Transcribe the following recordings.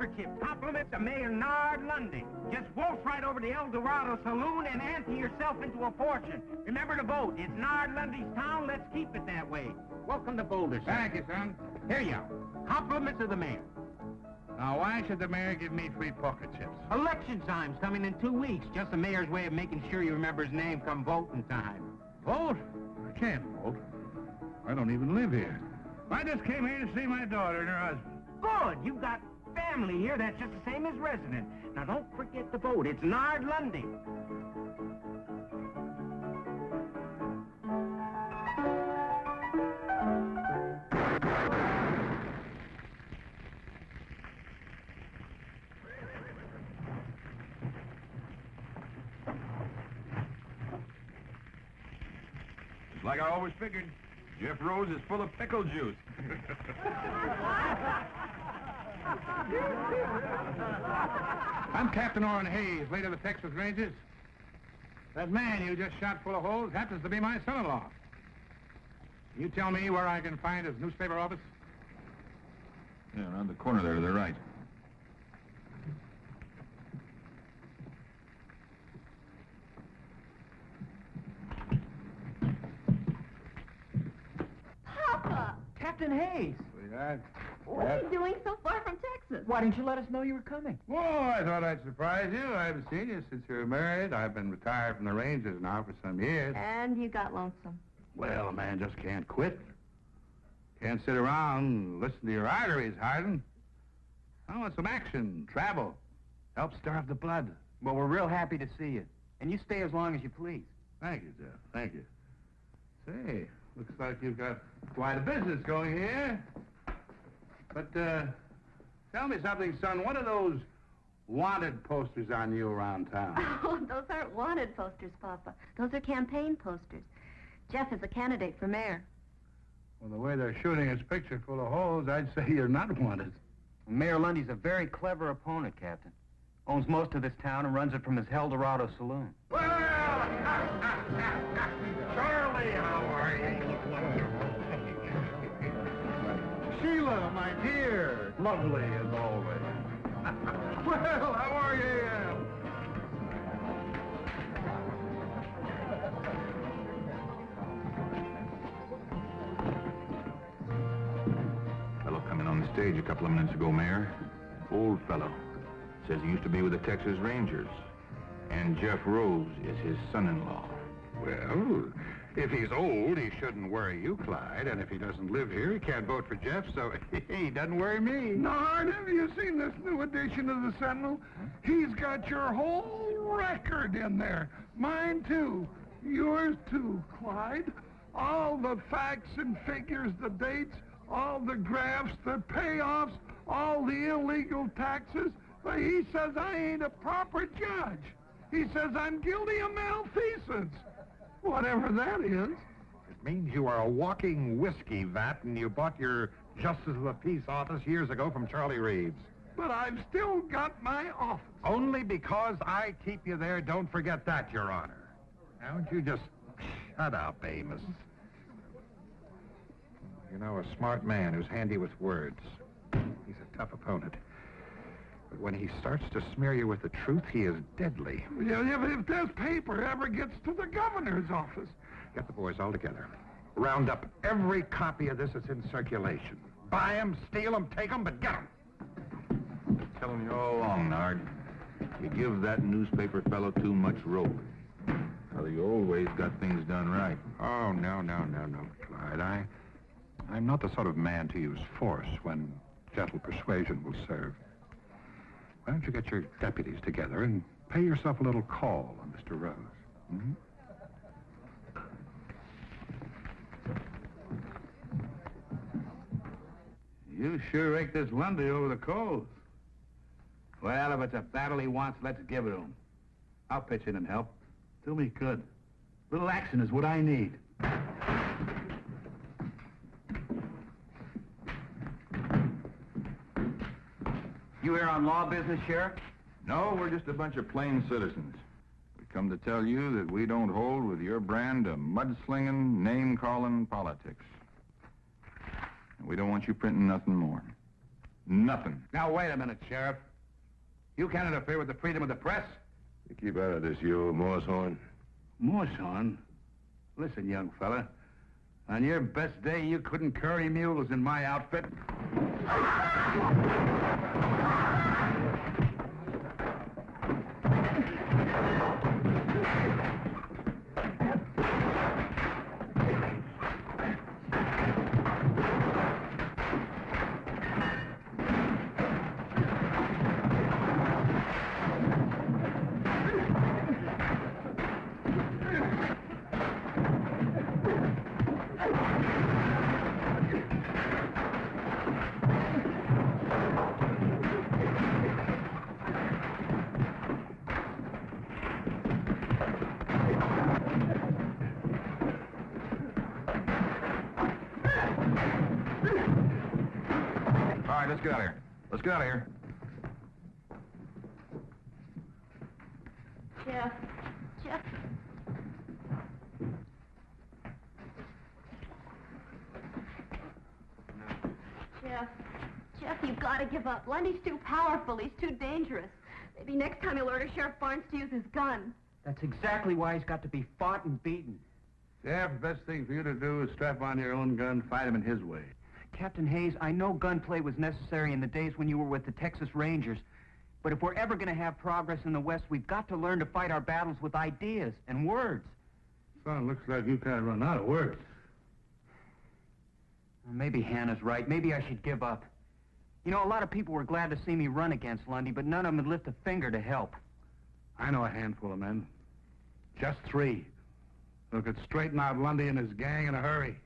handkerchief. Compliments of Mayor Nard Lundy. Just waltz right over to El Dorado Saloon and ante yourself into a fortune. Remember to vote. It's Nard Lundy's town. Let's keep it that way. Welcome to Boulder, sir. Thank you, son. Here you are. Compliments of the mayor. Now, why should the mayor give me free poker chips? Election time's coming in 2 weeks. Just the mayor's way of making sure you remember his name come voting time. Vote? I can't vote. I don't even live here. I just came here to see my daughter and her husband. Good. You've got family here that's just the same as resident. Now, don't forget to vote. It's Nard Lundy. Like I always figured, Jeff Rose is full of pickle juice. I'm Captain Orrin Hayes, late of the Texas Rangers. That man you just shot full of holes happens to be my son-in-law. You tell me where I can find his newspaper office? Yeah, around the corner there to the right. Captain Hayes. Sweetheart. What are you doing so far from Texas? Why didn't you let us know you were coming? Oh, I thought I'd surprise you. I haven't seen you since you were married. I've been retired from the Rangers now for some years. And you got lonesome. Well, a man just can't quit. Can't sit around and listen to your arteries harden. I want some action, travel. Help starve the blood. Well, we're real happy to see you. And you stay as long as you please. Thank you, Jeff. Thank you. Say, looks like you've got quite a business going here. But, tell me something, son. What are those wanted posters on you around town? Oh, those aren't wanted posters, Papa. Those are campaign posters. Jeff is a candidate for mayor. Well, the way they're shooting his picture full of holes, I'd say you're not wanted. Mayor Lundy's a very clever opponent, Captain. Owns most of this town and runs it from his El Dorado Saloon. Well, Charlie, how are you? Sheila, my dear. Lovely as always. Well, how are you? Fellow coming on the stage a couple of minutes ago, Mayor. Old fellow. Says he used to be with the Texas Rangers. And Jeff Rose is his son-in-law. Well, if he's old, he shouldn't worry you, Clyde. And if he doesn't live here, he can't vote for Jeff, so he doesn't worry me. Nard, have you seen this new edition of the Sentinel? He's got your whole record in there. Mine, too. Yours, too, Clyde. All the facts and figures, the dates, all the graphs, the payoffs, all the illegal taxes. But he says I ain't a proper judge. He says I'm guilty of malfeasance. Whatever that is. It means you are a walking whiskey vat, and you bought your Justice of the Peace office years ago from Charlie Reeves. But I've still got my office. Only because I keep you there, don't forget that, Your Honor. Now, don't you just shut up, Amos. You know, a smart man who's handy with words. He's a tough opponent. But when he starts to smear you with the truth, he is deadly. Yeah, but if this paper ever gets to the governor's office... Get the boys all together. Round up every copy of this that's in circulation. Buy them, steal them, take them, but get them. Telling you all along, Nard. You give that newspaper fellow too much rope. Well, you always got things done right. Oh, no, Clyde. I'm not the sort of man to use force when gentle persuasion will serve. Why don't you get your deputies together and pay yourself a little call on Mr. Rose? Mm-hmm. You sure raked this Lundy over the coals. Well, if it's a battle he wants, let's give it to him. I'll pitch in and help. Do me good. Little action is what I need. You here on law business, Sheriff? No, we're just a bunch of plain citizens. We come to tell you that we don't hold with your brand of mudslinging, name-calling politics. And we don't want you printing nothing more. Nothing. Now, wait a minute, Sheriff. You can't interfere with the freedom of the press. You keep out of this, you old Moosehorn. Moosehorn? Listen, young fella. On your best day, you couldn't curry mules in my outfit. Let's get out of here. Let's get out of here. Jeff. Jeff. Jeff, you've got to give up. Lundy's too powerful. He's too dangerous. Maybe next time he'll order Sheriff Barnes to use his gun. That's exactly why he's got to be fought and beaten. Sheriff, the best thing for you to do is strap on your own gun, fight him in his way. Captain Hayes, I know gunplay was necessary in the days when you were with the Texas Rangers, but if we're ever going to have progress in the West, we've got to learn to fight our battles with ideas and words. Son, looks like you kind of run out of words. Well, maybe Hannah's right. Maybe I should give up. You know, a lot of people were glad to see me run against Lundy, but none of them would lift a finger to help. I know a handful of men. Just 3. Who could straighten out Lundy and his gang in a hurry.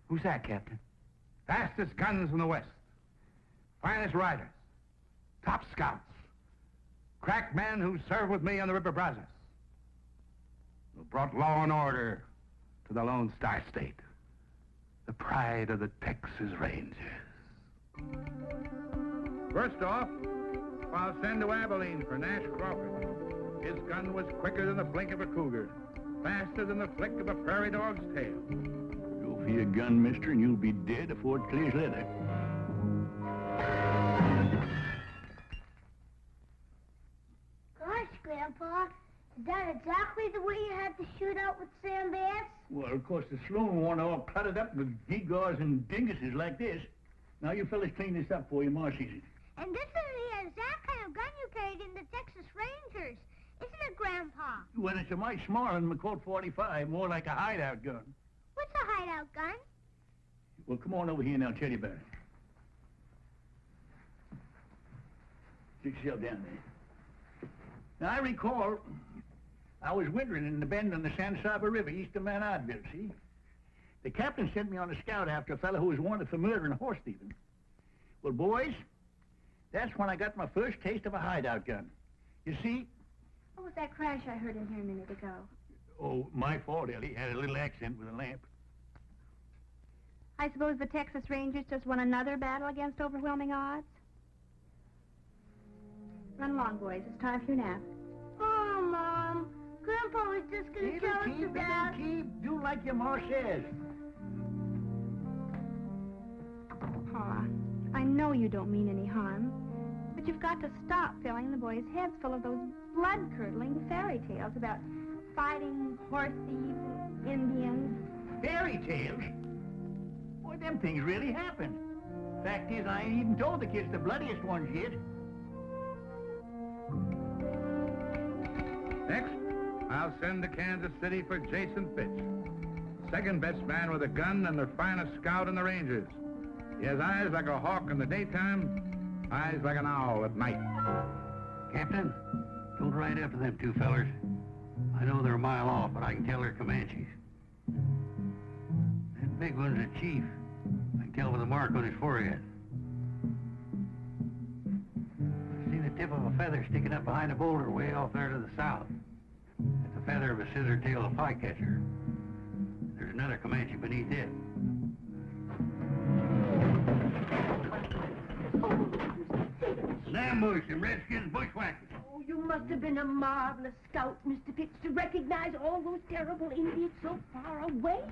Who's that, Captain? Fastest guns in the West. Finest riders. Top scouts. Crack men who served with me on the River Brazos. Who brought law and order to the Lone Star State. The pride of the Texas Rangers. First off, I'll send to Abilene for Nash Crawford. His gun was quicker than the blink of a cougar. Faster than the flick of a prairie dog's tail. Go for your gun, mister, and you'll be dead before it clears leather. Gosh, Grandpa, is that exactly the way you had to shoot out with Sam Bass? Well, of course, the saloon wasn't all cluttered up with gewgaws and dinguses like this. Now, you fellas clean this up for you, Ma sees it. And this is the exact kind of gun you carried in the Texas Rangers, isn't it, Grandpa? Well, it's a mite smaller than the Colt 45, more like a hideout gun. What's a hideout gun? Well, come on over here and I'll tell you about it. Sit yourself down there. Now, I recall I was wintering in the bend on the San Saba River east of Mount Oddville, see? The captain sent me on a scout after a fellow who was wanted for murder and horse thieving. Well, boys, that's when I got my first taste of a hideout gun. You see... What was that crash I heard in here a minute ago? Oh, my fault, Ellie. Had a little accident with a lamp. I suppose the Texas Rangers just won another battle against overwhelming odds? Run along, boys. It's time for your nap. Oh, Mom. Grandpa was just going to tell us about... Keep. Do like your ma says. Pa, I know you don't mean any harm, but you've got to stop filling the boys' heads full of those blood-curdling fairy tales about fighting horse thieves, Indians. Fairy tales? Boy, them things really happened. Fact is, I ain't even told the kids the bloodiest ones yet. Next, I'll send to Kansas City for Jason Fitch. Second best man with a gun and the finest scout in the Rangers. He has eyes like a hawk in the daytime, eyes like an owl at night. Captain, don't ride after them 2 fellers. I know they're a mile off, but I can tell they're Comanches. That big one's a chief. I can tell by the mark on his forehead. I see the tip of a feather sticking up behind a boulder way off there to the south. It's the feather of a scissor-tailed flycatcher. There's another Comanche beneath it. An ambush and Redskins bushwhackers. Oh, you must have been a marvelous scout, Mr. Fitch, to recognize all those terrible Indians so far away.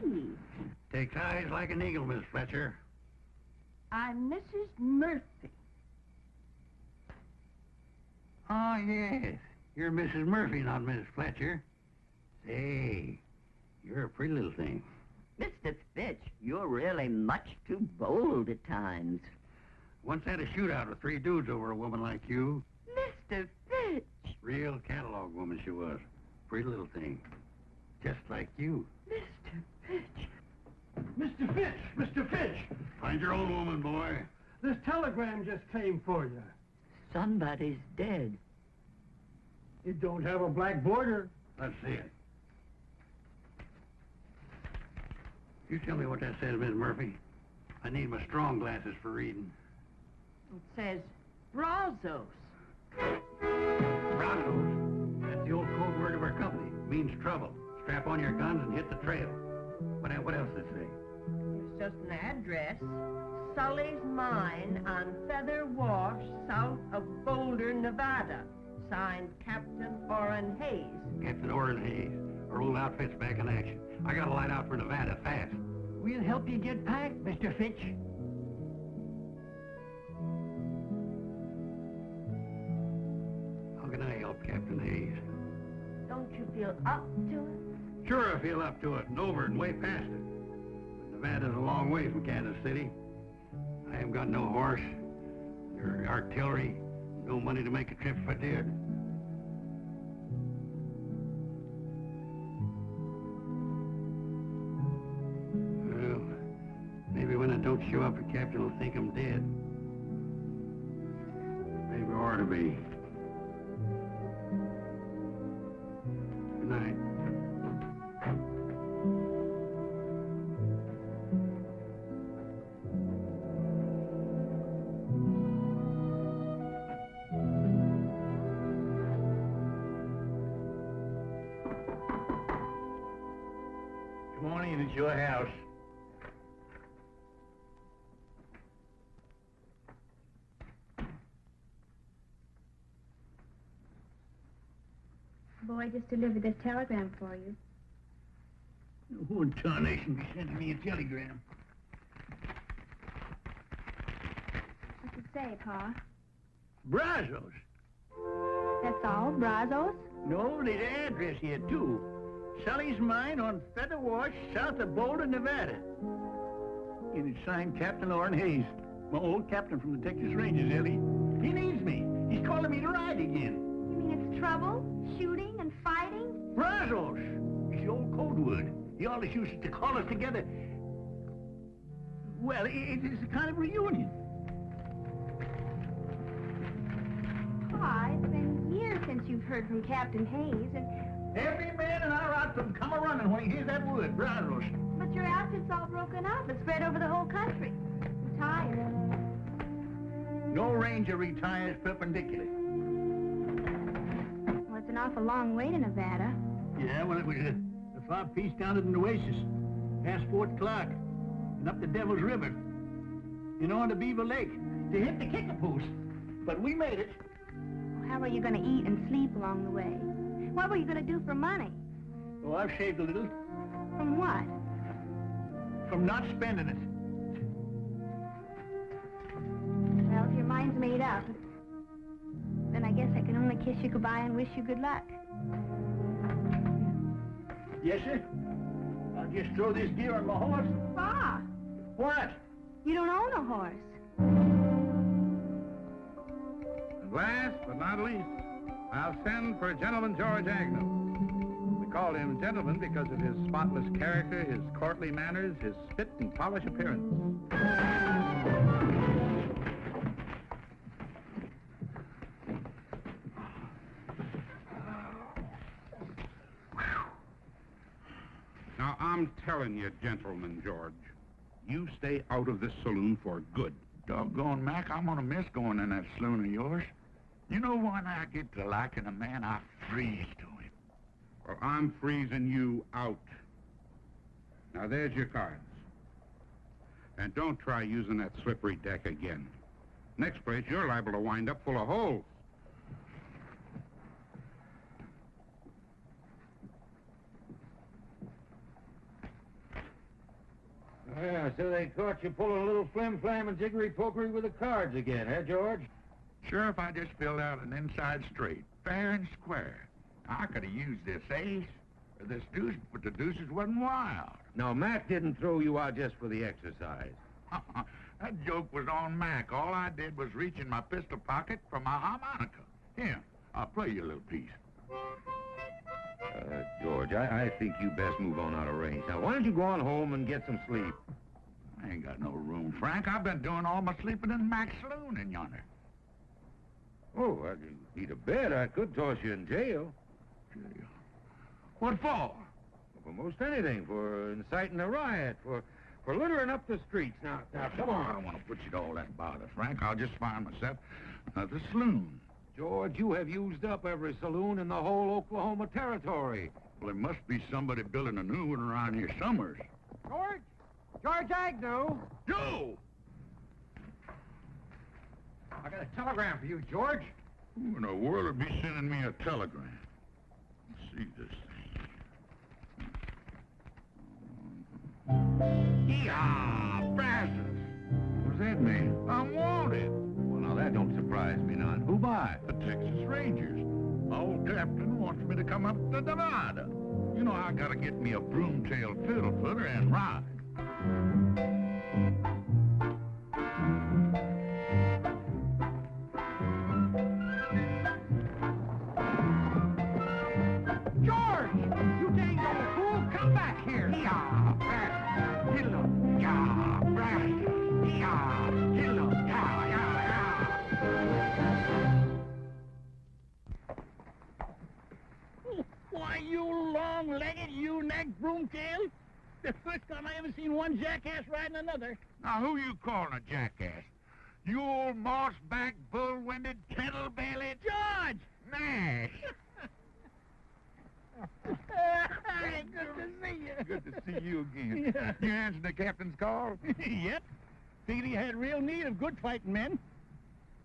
Takes eyes like an eagle, Miss Fletcher. I'm Mrs. Murphy. Oh, yes. You're Mrs. Murphy, not Mrs. Fletcher. Say, you're a pretty little thing. Mr. Fitch, you're really much too bold at times. Once had a shootout with 3 dudes over a woman like you. Mr. Fitch! Real catalog woman she was. Pretty little thing. Just like you. Mr. Fitch! Mr. Fitch! Mr. Fitch! Find your own woman, boy. This telegram just came for you. Somebody's dead. It don't have a black border. Let's see it. You tell me what that says, Miss Murphy. I need my strong glasses for reading. It says Brazos. Brazos? That's the old code word of our company. Means trouble. Strap on your guns and hit the trail. What else does it say? It's just an address. Sully's Mine on Feather Wash, south of Boulder, Nevada. Signed Captain Orrin Hayes. Captain Orrin Hayes. Our old outfit's back in action. I gotta light out for Nevada fast. We'll help you get packed, Mr. Fitch. How can I help Captain Hayes? Don't you feel up to it? Sure I feel up to it, and over and way past it. But Nevada's a long way from Kansas City. I haven't got no horse, or artillery, no money to make a trip if I did. Well, maybe when I don't show up, the captain will think I'm dead. Maybe I ought to be. Good night. Good morning, it's your house. Boy just delivered this telegram for you. Who in tarnation be sending me a telegram? What's it say, Pa? Brazos. That's all? Brazos? No, there's an address here, too. Sully's Mine on Feather Wash, south of Boulder, Nevada. And it's signed Captain Orrin Hayes, my old captain from the Texas Rangers, Ellie. He needs me. He's calling me to ride again. You mean it's trouble? Shooting and fighting? Brazos! It's the old code word. He always used to call us together. Well, it's a kind of reunion. Pa, it's been years since you've heard from Captain Hayes, and... Every man in our outfit will come a-running when he hears that word, Brazos. But your outfit's all broken up. It's spread over the whole country. Retired. No ranger retires perpendicular. Well, it's an awful long way to Nevada. Yeah, well, it was a far piece down to the Nueces, past Fort Clark, and up the Devil's River, and on to Beaver Lake, to hit the kicker post. But we made it. Well, how are you going to eat and sleep along the way? What were you going to do for money? Oh, I've saved a little. From what? From not spending it. Well, if your mind's made up, then I guess I can only kiss you goodbye and wish you good luck. Yes, sir? I'll just throw this gear on my horse. Pa! What? You don't own a horse. And last but not least, I'll send for Gentleman George Agnew. We call him gentleman because of his spotless character, his courtly manners, his spit and polish appearance. Now, I'm telling you, Gentleman George, you stay out of this saloon for good. Doggone, Mac, I'm gonna miss going in that saloon of yours. You know, when I get to liking a man, I freeze to him. Well, I'm freezing you out. Now, there's your cards. And don't try using that slippery deck again. Next place, you're liable to wind up full of holes. Yeah, so they caught you pulling a little flim-flam and jiggery-pokery with the cards again, eh, George? Sheriff, I just filled out an inside straight, fair and square. I could have used this ace or this deuce, but the deuces wasn't wild. No, Mac didn't throw you out just for the exercise. That joke was on Mac. All I did was reach in my pistol pocket for my harmonica. Here, I'll play you a little piece. George, I think you best move on out of range. Now, why don't you go on home and get some sleep? I ain't got no room, Frank. I've been doing all my sleeping in Mac's saloon in yonder. Oh, I need a bed. I could toss you in jail. Jail? What for? For most anything. For inciting a riot. For littering up the streets. Now, come on. I don't want to put you to all that bother, Frank. I'll just find myself another saloon. George, you have used up every saloon in the whole Oklahoma territory. Well, there must be somebody building a new one around here somewhere. George? George Agnew! Joe! I got a telegram for you, George. Who in the world would be sending me a telegram? Let's see this thing. Yeehaw! Brazos! What's that mean? I'm wanted. Well, now, that don't surprise me none. Who by? The Texas Rangers. My old captain wants me to come up to Nevada. You know, I gotta get me a broom-tailed fiddle footer and ride. George! You dang old fool! Come back here! Yeah, Brazos! Yeah, Brazos! Yeah, Why, you long-legged, you-necked broomtail? The first time I ever seen one jackass riding another. Now, who you calling a jackass? You old moss-backed, bull-winded, kettle-bellied... George! Nash! Hey, good to see you. Good to see you again. Yeah. You answered the captain's call? Yep. Figured he had real need of good fighting men.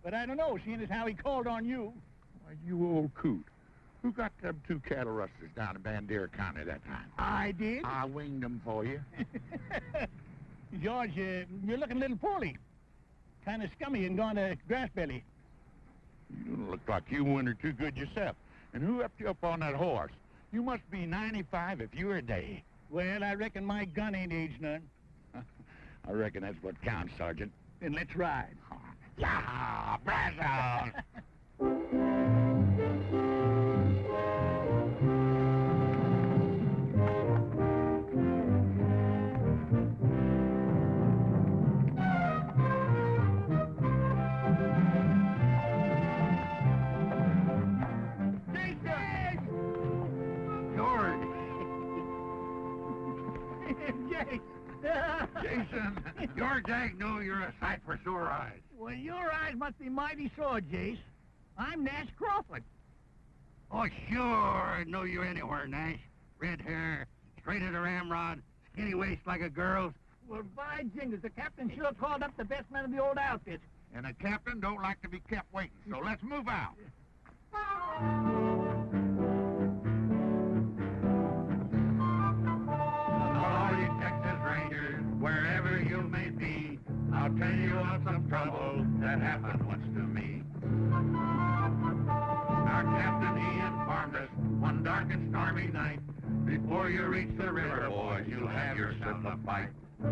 But I don't know, seeing as how he called on you. Why, you old coot. Who got them two cattle rustlers down in Bandera County that time? I did. I winged them for you. George, you're looking a little poorly. Kind of scummy and gone to grass belly. You look like you wintered too good yourself. And who upped you up on that horse? You must be 95 if you're a day. Well, I reckon my gun ain't aged none. I reckon that's what counts, Sergeant. Then let's ride. Yeah, Brazos! Jason, George Agnew, you're a sight for sore eyes. Well, your eyes must be mighty sore, Jace. I'm Nash Crawford. Oh, sure. I know you anywhere, Nash. Red hair, straight as a ramrod, skinny waist like a girl's. Well, by jingles, the captain sure called up the best men of the old outfit. And the captain don't like to be kept waiting, so let's move out. All you Texas Rangers, wherever you may be, I'll tell you of some trouble that happened once to me. Our captain, he informed us one dark and stormy night, before you reach the river, boys, you'll have yourself a fight. The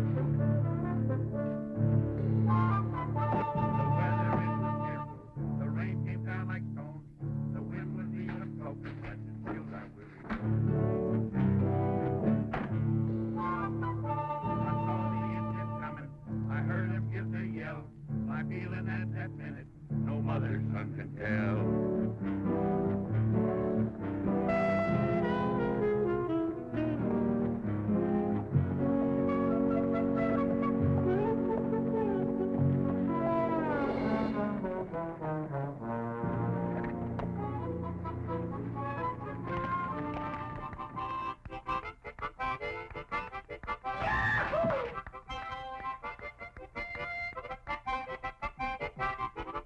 weather was fearful. The rain came down like stones. The wind was even soaking wet and chilled our weary bones. I saw the Indians coming. I heard them give their yell. My feeling at that minute, no mother's son can tell.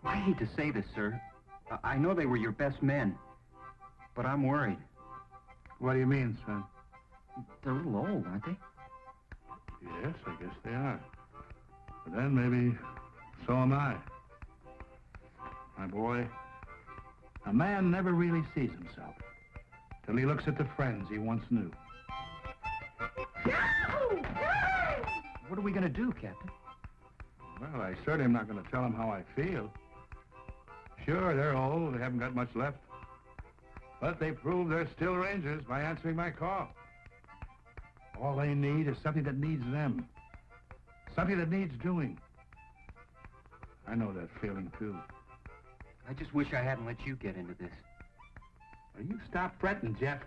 I hate to say this, sir. I know they were your best men, but I'm worried. What do you mean, son? They're a little old, aren't they? Yes, I guess they are. But then maybe so am I. My boy, a man never really sees himself till he looks at the friends he once knew. What are we going to do, Captain? Well, I certainly am not going to tell them how I feel. Sure, they're old, they haven't got much left. But they prove they're still Rangers by answering my call. All they need is something that needs them. Something that needs doing. I know that feeling, too. I just wish I hadn't let you get into this. Well, you stop fretting, Jeff.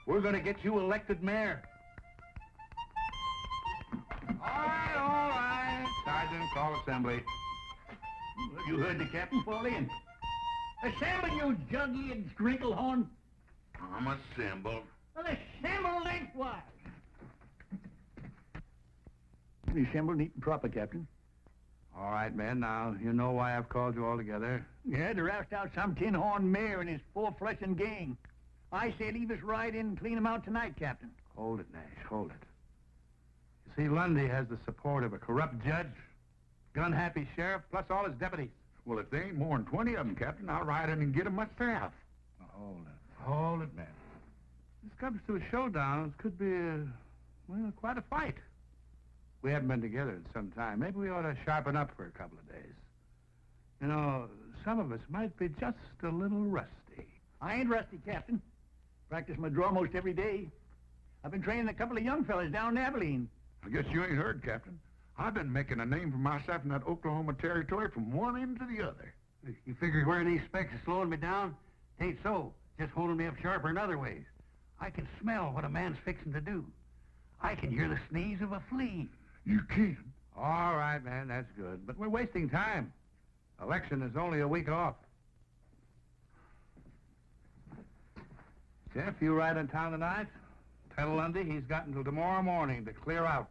We're going to get you elected mayor. All right. Sergeant, call assembly. You heard the captain fall in. Assemble, you juggy-and sprinkle-horn. I'm assembled. Well, assemble lengthwise. Assemble neat and proper, Captain. All right, men. Now, you know why I've called you all together. Yeah, to roust out some tin-horn mayor and his four-fleshing gang. I say leave us right in and clean him out tonight, Captain. Hold it, Nash, hold it. You see, Lundy has the support of a corrupt judge, gun-happy sheriff, plus all his deputies. Well, if there ain't more than 20 of them, Captain, I'll ride in and get them myself. Now, hold it, man. This comes to a showdown. It could be, well, quite a fight. We haven't been together in some time. Maybe we ought to sharpen up for a couple of days. You know, some of us might be just a little rusty. I ain't rusty, Captain. Practice my draw most every day. I've been training a couple of young fellas down in Abilene. I guess you ain't heard, Captain. I've been making a name for myself in that Oklahoma territory from one end to the other. You figure wearing these specs is slowing me down? Ain't so. Just holding me up sharper in other ways. I can smell what a man's fixing to do. I can hear the sneeze of a flea. You can? All right, man, that's good. But we're wasting time. Election is only a week off. Jeff, you ride in town tonight? Tell Lundy he's got until tomorrow morning to clear out,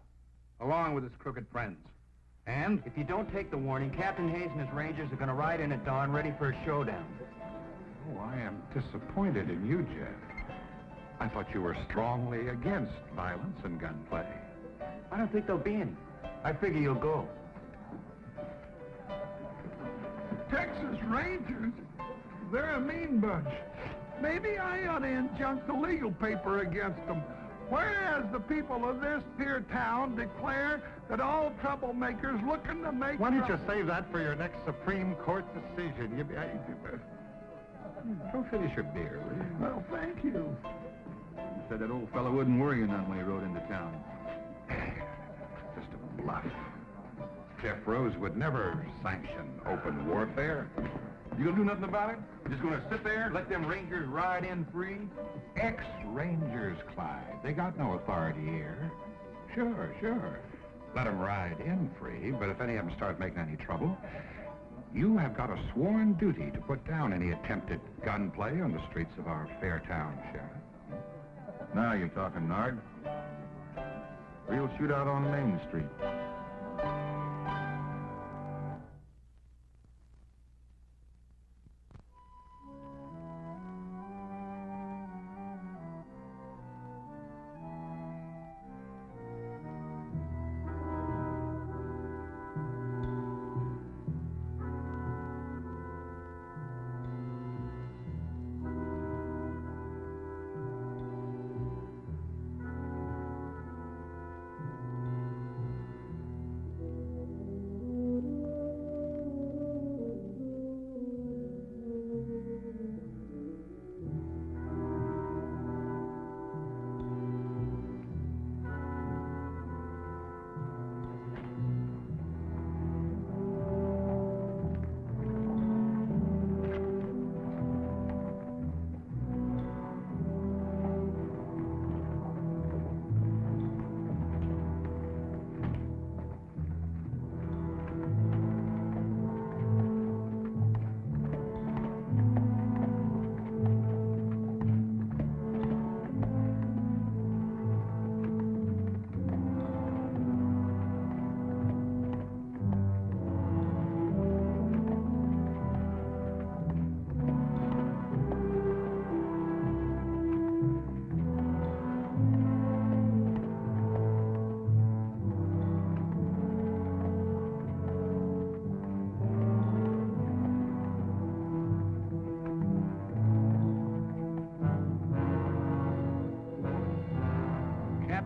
along with his crooked friends. And? If you don't take the warning, Captain Hayes and his Rangers are going to ride in at dawn ready for a showdown. Oh, I am disappointed in you, Jeff. I thought you were strongly against violence and gunplay. I don't think there'll be any. I figure you'll go. Texas Rangers? They're a mean bunch. Maybe I ought to injunct the legal paper against them. Whereas the people of this here town declare that all troublemakers looking to make... Why don't you save that for your next Supreme Court decision? Go finish your beer, will you? Well, thank you. Said that old fellow wouldn't worry you none when he rode into town. Just a bluff. Jeff Rose would never sanction open warfare. You gonna do nothing about it? Just gonna sit there and let them Rangers ride in free? Ex-Rangers, Clyde. They got no authority here. Sure. Let them ride in free, but if any of them start making any trouble, you have got a sworn duty to put down any attempted gunplay on the streets of our fair town, Sheriff. Now you're talking, Nard. Real shootout on Main Street.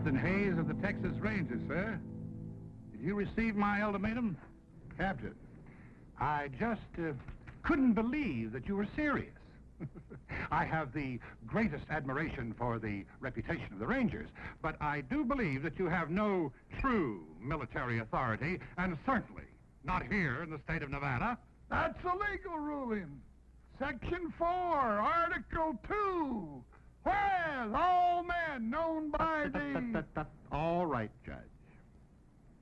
Captain Hayes of the Texas Rangers, sir. Did you receive my ultimatum? Captain, I just couldn't believe that you were serious. I have the greatest admiration for the reputation of the Rangers, but I do believe that you have no true military authority, and certainly not here in the state of Nevada. That's a legal ruling. Section 4, Article 2. Whereas all men known by the... All right, Judge.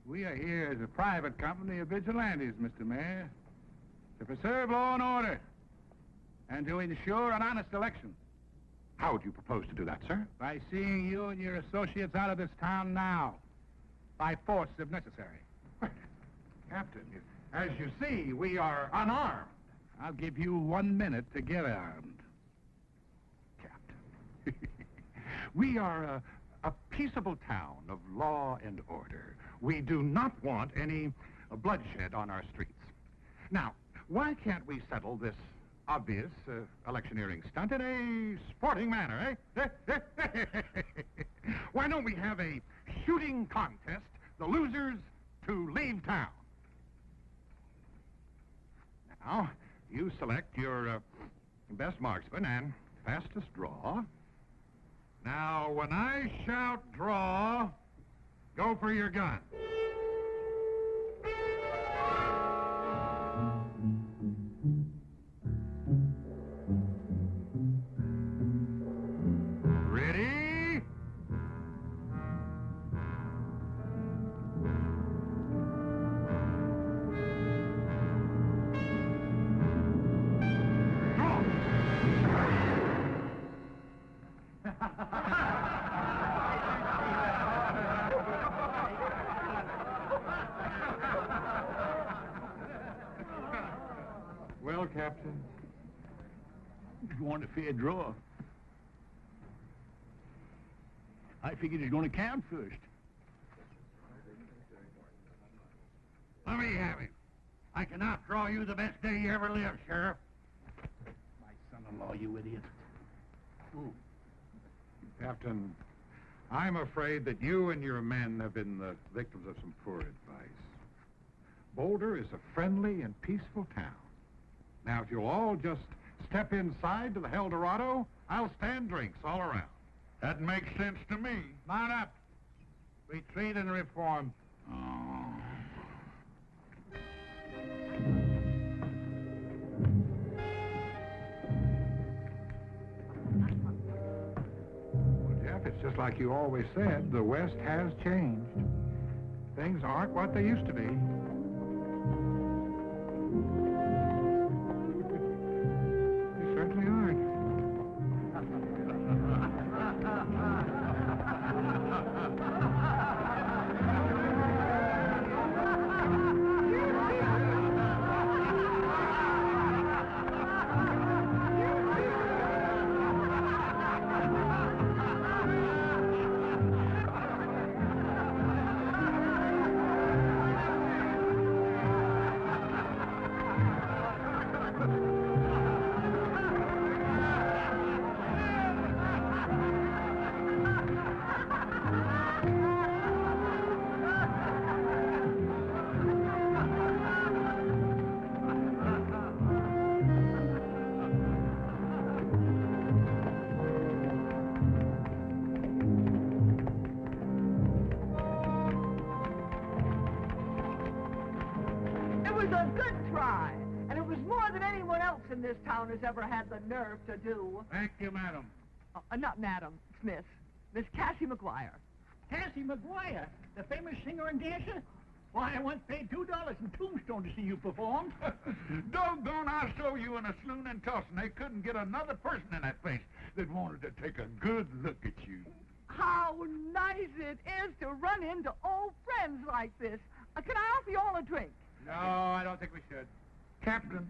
We are here as a private company of vigilantes, Mr. Mayor, to preserve law and order and to ensure an honest election. How would you propose to do that, sir? By seeing you and your associates out of this town now, by force if necessary. Captain, as you see, we are unarmed. I'll give you 1 minute to get armed. Captain, we are a peaceable town of law and order. We do not want any bloodshed on our streets. Now, why can't we settle this obvious electioneering stunt in a sporting manner, eh? Why don't we have a shooting contest, the losers to leave town? Now, you select your best marksman and fastest draw. Now, when I shout draw, go for your gun. Ready? Well, Captain, You want a fair draw? I figured it's going to count first. Let me have it. I can outdraw you the best day you ever lived, Sheriff. My son-in-law, you idiot. Captain, I'm afraid that you and your men have been the victims of some poor advice. Boulder is a friendly and peaceful town. Now, if you'll all just step inside to the Eldorado, I'll stand drinks all around. That makes sense to me. Line up. Retreat and reform. Well, Jeff, it's just like you always said, the West has changed. Things aren't what they used to be. They certainly aren't. In this town has ever had the nerve to do. Thank you, madam. Not Madam Smith. Miss Cassie McGuire. Cassie McGuire, the famous singer and dancer? Why, I once paid $2 in Tombstone to see you perform. Doggone, I saw you in a saloon in Tulsa, and they couldn't get another person in that place that wanted to take a good look at you. How nice it is to run into old friends like this. Can I offer you all a drink? No, I don't think we should. Captain,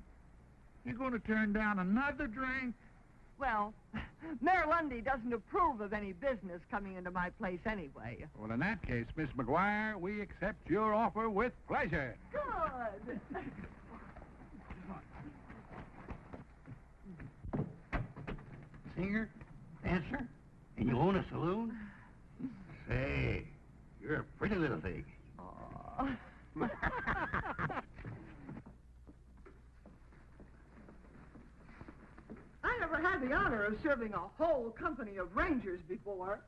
you going to turn down another drink? Well, Mayor Lundy doesn't approve of any business coming into my place anyway. Well, in that case, Miss McGuire, we accept your offer with pleasure. Good. Singer? Dancer? And you own a saloon? Say, the honor of serving a whole company of rangers before.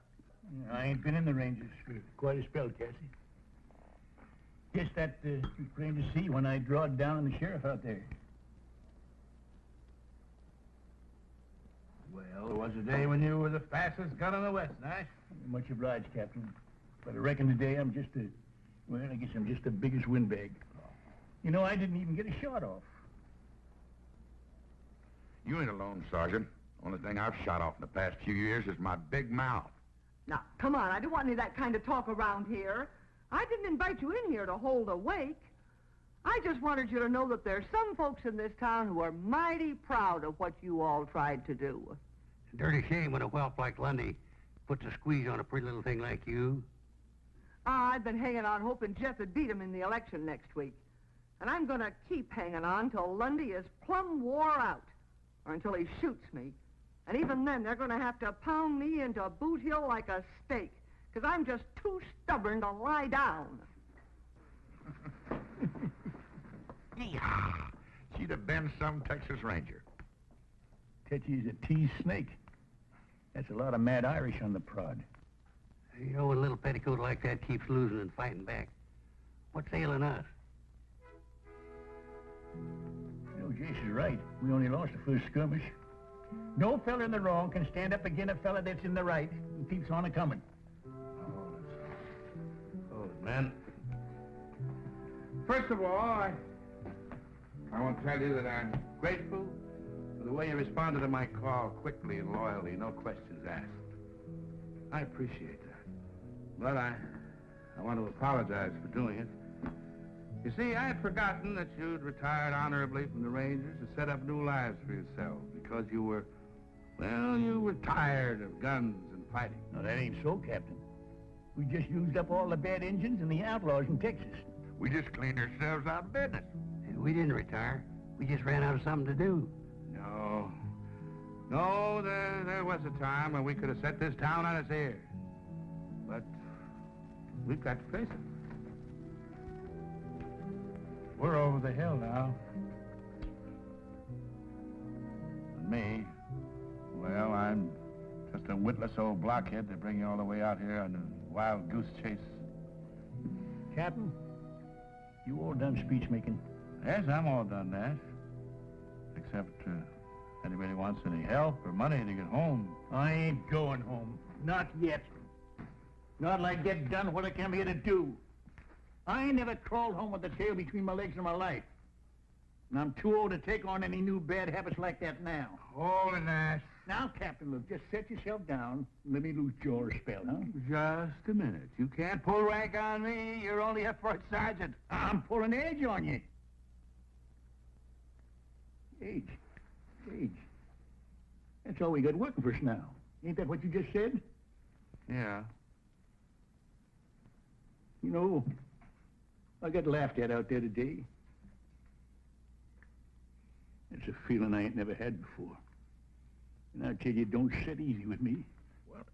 I ain't been in the Rangers for quite a spell, Cassie. Guess that was plain to see when I drawed down on the sheriff out there. Well, there was a day when you were the fastest gun in the West, Nash. Much obliged, Captain. But I reckon today I'm just I guess I'm just the biggest windbag. You know, I didn't even get a shot off. You ain't alone, Sergeant. Only thing I've shot off in the past few years is my big mouth. Now, come on, I don't want any of that kind of talk around here. I didn't invite you in here to hold a wake. I just wanted you to know that there's some folks in this town who are mighty proud of what you all tried to do. Dirty shame when a whelp like Lundy puts a squeeze on a pretty little thing like you. I've been hanging on hoping Jeff would beat him in the election next week. And I'm going to keep hanging on till Lundy is plumb wore out, or until he shoots me. And even then, they're going to have to pound me into Boot Hill like a steak, because I'm just too stubborn to lie down. She'd have been some Texas Ranger. Tetchy's a teased snake. That's a lot of mad Irish on the prod. You know, when a little petticoat like that keeps losing and fighting back, what's ailing us? You know, Jace is right. We only lost the first skirmish. No fella in the wrong can stand up against a fella that's in the right and keeps on a-coming. Oh, man. First of all, I want to tell you that I'm grateful for the way you responded to my call quickly and loyally, no questions asked. I appreciate that. But I want to apologize for doing it. You see, I had forgotten that you'd retired honorably from the Rangers to set up new lives for yourself because you were tired of guns and fighting. No, that ain't so, Captain. We just used up all the bad engines and the outlaws in Texas. We just cleaned ourselves out of business. We didn't retire. We just ran out of something to do. No, there was a time when we could have set this town on its ear. But we've got to face it. We're over the hill now. And me, well, I'm just a witless old blockhead to bring you all the way out here on a wild goose chase. Captain, you all done speech-making? Yes, I'm all done, Nash. Except, anybody wants any help or money to get home? I ain't going home. Not yet. Not till I get done what I came here to do. I ain't never crawled home with the tail between my legs in my life. And I'm too old to take on any new bad habits like that now. Hold it, Nash. Now, Captain, look, just set yourself down and let me lose jaw a spell, huh? Just a minute. You can't pull rank on me. You're only a first sergeant. I'm pulling edge on you. Age. That's all we got working for us now. Ain't that what you just said? Yeah. You know, I got laughed at out there today. It's a feeling I ain't never had before. And I tell you, it don't sit easy with me. Well,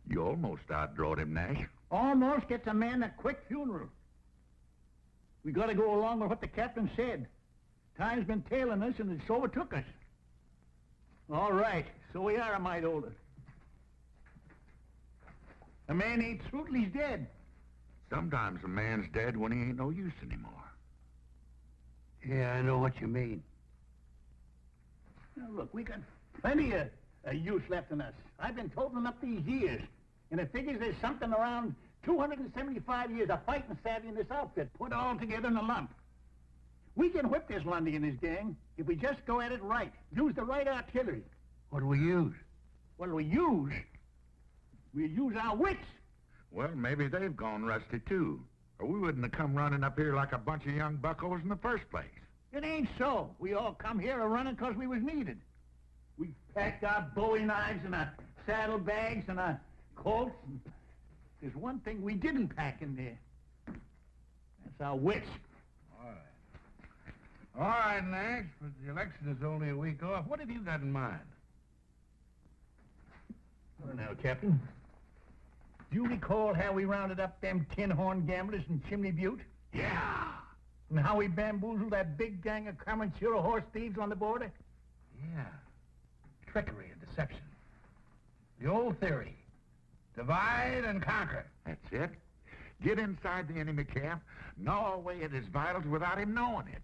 you almost outdrawed him, Nash. Almost gets a man a quick funeral. We got to go along with what the captain said. Time's been tailing us, and it's overtook us. All right, so we are a mite older. A man ain't through till he's dead. Sometimes a man's dead when he ain't no use anymore. Yeah, I know what you mean. Now, look, we got plenty of use left in us. I've been totaling up these years, and it figures there's something around 275 years of fighting savvy in this outfit, put all together in a lump. We can whip this Lundy and his gang if we just go at it right, use the right artillery. What do we use? What'll we use? We'll use our wits. Well, maybe they've gone rusty, too. Or we wouldn't have come running up here like a bunch of young buckos in the first place. It ain't so. We all come here a-running because we was needed. We packed our bowie knives and our saddlebags and our Colts. There's one thing we didn't pack in there. That's our wits. All right, Nash, but the election is only a week off. What have you got in mind? Well, now, Captain, do you recall how we rounded up them tin-horn gamblers in Chimney Butte? Yeah. And how we bamboozled that big gang of Comanchero horse thieves on the border? Yeah. trickery and deception. The old theory, divide and conquer. That's it. Get inside the enemy camp, gnaw away at his vitals without him knowing it.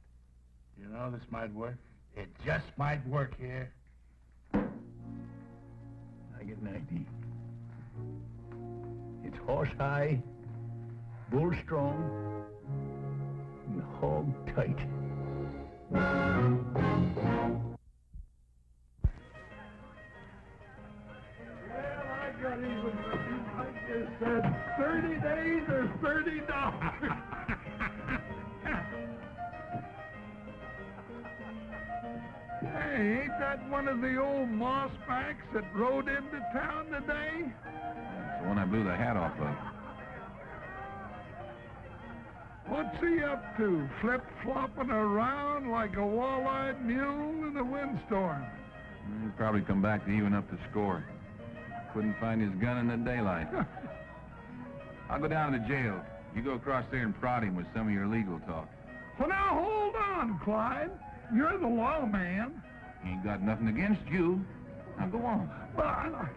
You know, this might work. It just might work here. I get an idea. It's horse high, bull strong, and hog tight. I got even with you. I just said 30 days or $30. Hey, ain't that one of the old mossbacks that rode into town today? That's the one I blew the hat off of. What's he up to? Flip-flopping around like a wall-eyed mule in a windstorm. He'll probably come back to even up the score. Couldn't find his gun in the daylight. I'll go down to the jail. You go across there and prod him with some of your legal talk. Well, now, hold on, Clyde. You're the lawman. Ain't got nothing against you. Now go on. But...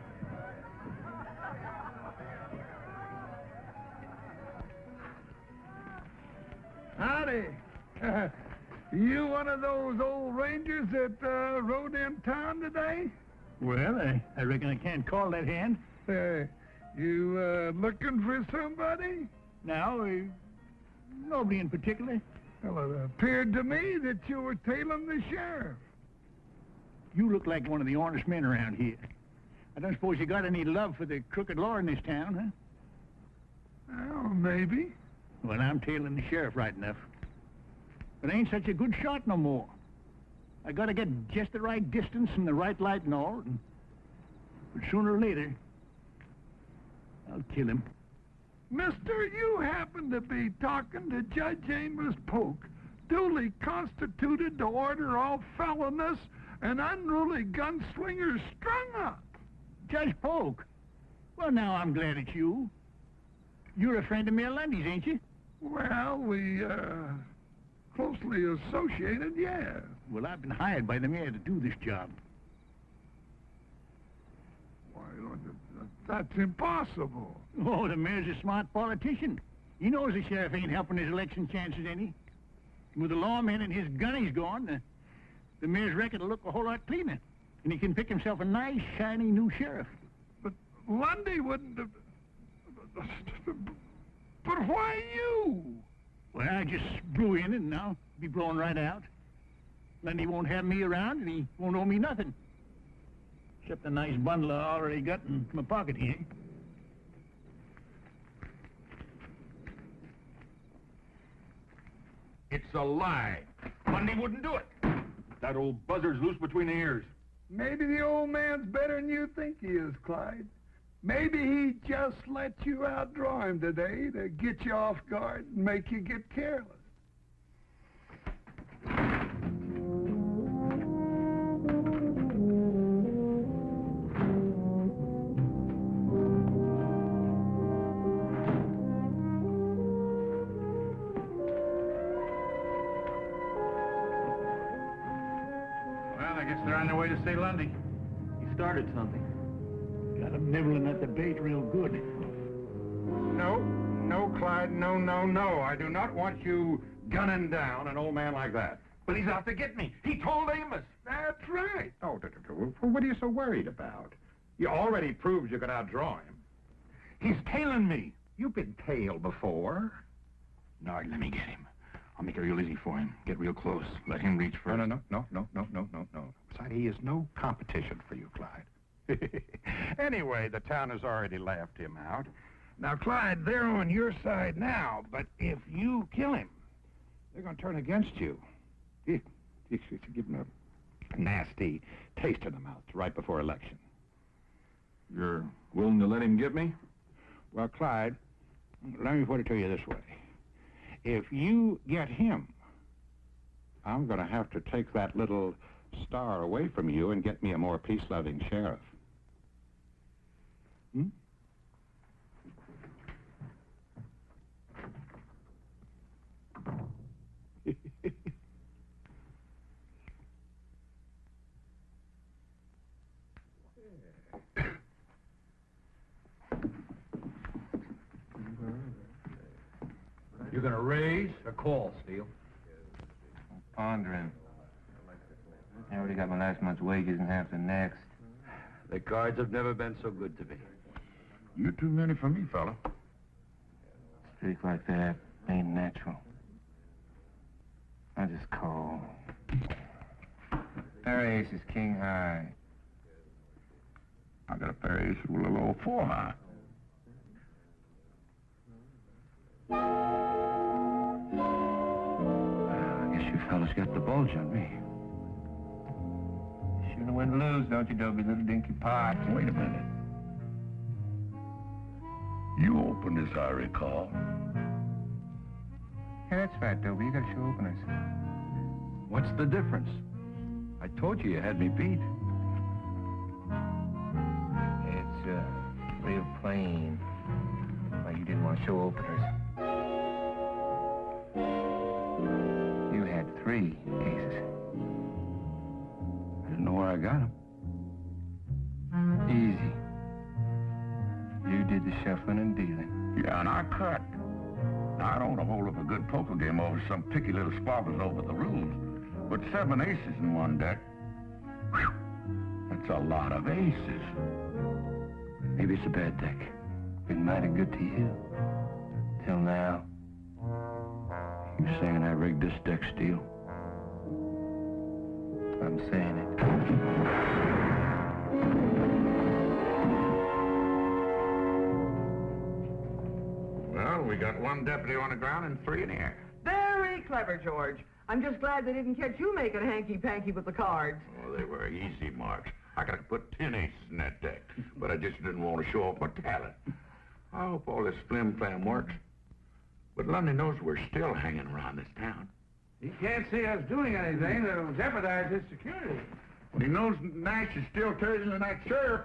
Howdy. You one of those old rangers that rode in town today? Well, I reckon I can't call that hand. You looking for somebody? No, nobody in particular. Well, it appeared to me that you were tailing the sheriff. You look like one of the honest men around here. I don't suppose you got any love for the crooked law in this town, huh? Well, maybe. Well, I'm tailing the sheriff right enough. But I ain't such a good shot no more. I gotta get just the right distance and the right light and all. But sooner or later, I'll kill him. Mister, you happen to be talking to Judge Amos Polk, duly constituted to order all felonious and unruly gunslingers strung up. Judge Polk? Well, now I'm glad it's you. You're a friend of Mayor Lundy's, ain't you? Well, we, closely associated, yeah. Well, I've been hired by the mayor to do this job. Why, that's impossible. Oh, the mayor's a smart politician. He knows the sheriff ain't helping his election chances any. With the lawman and his gunnies gone, the mayor's record will look a whole lot cleaner. And he can pick himself a nice, shiny new sheriff. But Lundy wouldn't have... But why you? Well, I just blew in and now be blowing right out. Lundy won't have me around and he won't owe me nothing. Except a nice bundle I already got in my pocket here. It's a lie. Lundy wouldn't do it. That old buzzard's loose between the ears. Maybe the old man's better than you think he is, Clyde. Maybe he just let you outdraw him today to get you off guard and make you get careless. Well, I guess they're on their way to see Lundy. He started something. Got him nibbling at the bait real good. No, Clyde, no. I do not want you gunning down an old man like that. But he's out to get me. He told Amos. That's right. Oh, what are you so worried about? You already proved you could outdraw him. He's tailing me. You've been tailed before. Nard, let me get him. I'll make it real easy for him. Get real close. Let him reach first. No. Besides, he is no competition for you, Clyde. Anyway, the town has already laughed him out. Now, Clyde, they're on your side now, but if you kill him, they're going to turn against you. You should give him a nasty taste in the mouth right before election. You're willing to let him get me? Well, Clyde, let me put it to you this way. If you get him, I'm going to have to take that little star away from you and get me a more peace-loving sheriff. Hmm? You're gonna raise or call, Steele? I'm pondering. I already got my last month's wages and half the next. The cards have never been so good to me. You're too many for me, fella. Streak like that ain't natural. I just call. Pair of aces, king high. I got a pair of aces with a little 4 high. I guess you fellas got the bulge on me. You shouldn't win lose, don't you, Dobie, little dinky pot? Wait a minute. You opened this, I recall. Yeah, that's right, Dobie. You got to show openers. What's the difference? I told you had me beat. It's real plain. Why you didn't want to show openers. You had 3 aces. I didn't know where I got them. Easy. You did the shuffling and dealing. Yeah, and I cut. Now, I don't want to hold up a good poker game over some picky little squabbles over the rules. But 7 aces in one deck, whew, that's a lot of aces. Maybe it's a bad deck. Been mighty good to you. Till now. You saying I rigged this deck, Steele? I'm saying it. Well, we got 1 deputy on the ground and 3 in the air. Very clever, George. I'm just glad they didn't catch you making hanky-panky with the cards. Oh, they were easy marks. I could have put 10 aces in that deck, but I just didn't want to show off my talent. I hope all this flim-flam works. But Lundy knows we're still hanging around this town. He can't see us doing anything that'll jeopardize his security. Well, he knows Nash is still turning the night sheriff.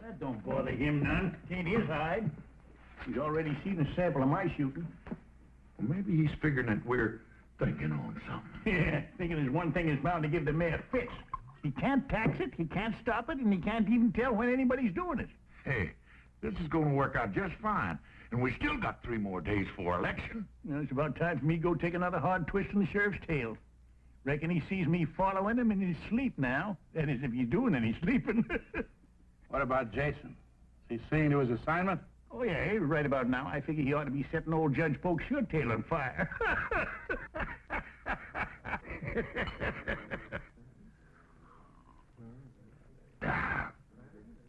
That don't bother him none. Ain't his hide. He's already seen a sample of my shooting. Well, maybe he's figuring that we're thinking on something. Yeah, thinking there's one thing that's bound to give the mayor fits. He can't tax it, he can't stop it, and he can't even tell when anybody's doing it. Hey, this is going to work out just fine. And we still got 3 more days for election. Well, it's about time for me to go take another hard twist in the sheriff's tail. Reckon he sees me following him in his sleep now. That is, if he's doing any sleeping. What about Jason? Is he seeing to his assignment? Oh, yeah, right about now. I figure he ought to be setting old Judge Polk's shirt tail on fire.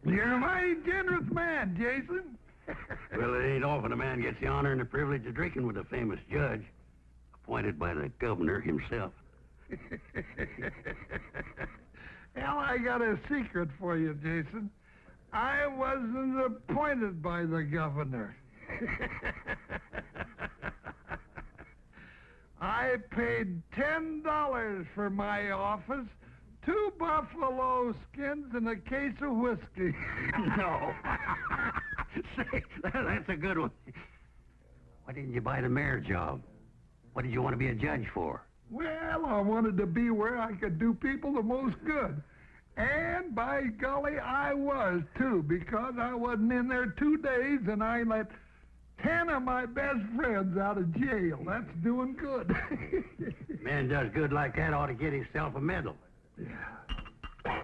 You're a mighty generous man, Jason. Well, it ain't often a man gets the honor and the privilege of drinking with a famous judge, appointed by the governor himself. Well, I got a secret for you, Jason. I wasn't appointed by the governor. I paid $10 for my office, 2 buffalo skins, and a case of whiskey. No. Say, that's a good one. Why didn't you buy the mayor job? What did you want to be a judge for? Well, I wanted to be where I could do people the most good. And by golly, I was, too, because I wasn't in there 2 days and I let 10 of my best friends out of jail. That's doing good. Man does good like that ought to get himself a medal. Yeah.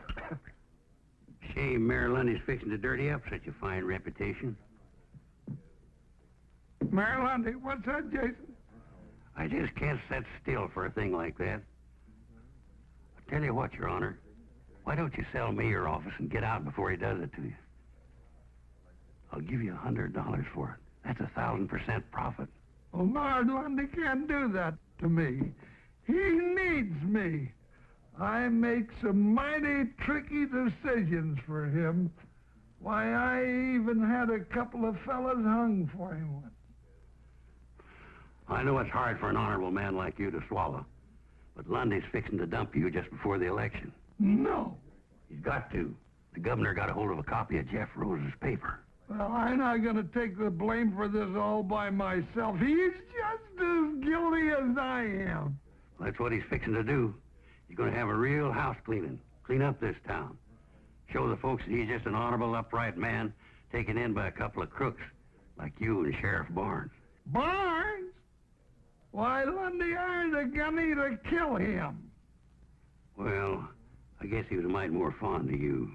Shame Mayor Lundy's fixing to dirty up such a fine reputation. Mayor Lundy, what's that, Jason? I just can't sit still for a thing like that. I tell you what, Your Honor. Why don't you sell me your office and get out before he does it to you? I'll give you $100 for it. That's 1,000% profit. Well, Lord Lundy can't do that to me. He needs me. I make some mighty tricky decisions for him. Why, I even had a couple of fellas hung for him once. I know it's hard for an honorable man like you to swallow, but Lundy's fixing to dump you just before the election. No. He's got to. The governor got a hold of a copy of Jeff Rose's paper. Well, I'm not going to take the blame for this all by myself. He's just as guilty as I am. Well, that's what he's fixing to do. He's going to have a real house cleaning. Clean up this town. Show the folks that he's just an honorable, upright man taken in by a couple of crooks like you and Sheriff Barnes. Barnes? Why, Lundy, I the gunny to kill him. Well, I guess he was a mite more fond of you.